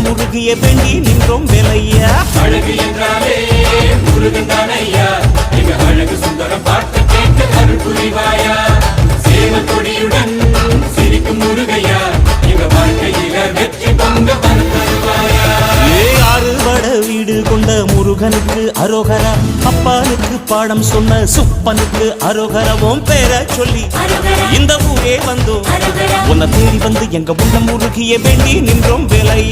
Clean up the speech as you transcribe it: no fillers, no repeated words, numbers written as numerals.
முருகிய வேண்டி நின்றோம் வேலையா. அழகு என்றாலே முருகன் தானையா, எங்க அழகு சுந்தரம் பார்த்து கேட்டு அருள் புரிவாயா. சேவல் கொடியுடன் சிரிக்கும் முருகையா, எங்க வாழ்க்கையில வெற்றி பொங்க தருவாயா. ஆறுபட வீடு கொண்ட முருகனுக்கு அரோகரா, அப்பானுக்கு பாடம் சொன்ன சுப்பனுக்கு அரோகரவும் பேர சொல்லி இந்த ஊரே வந்தோம். உன்னை தேடி வந்து எங்க உள்ள முருகிய வேண்டி நின்றோம் வேலையா.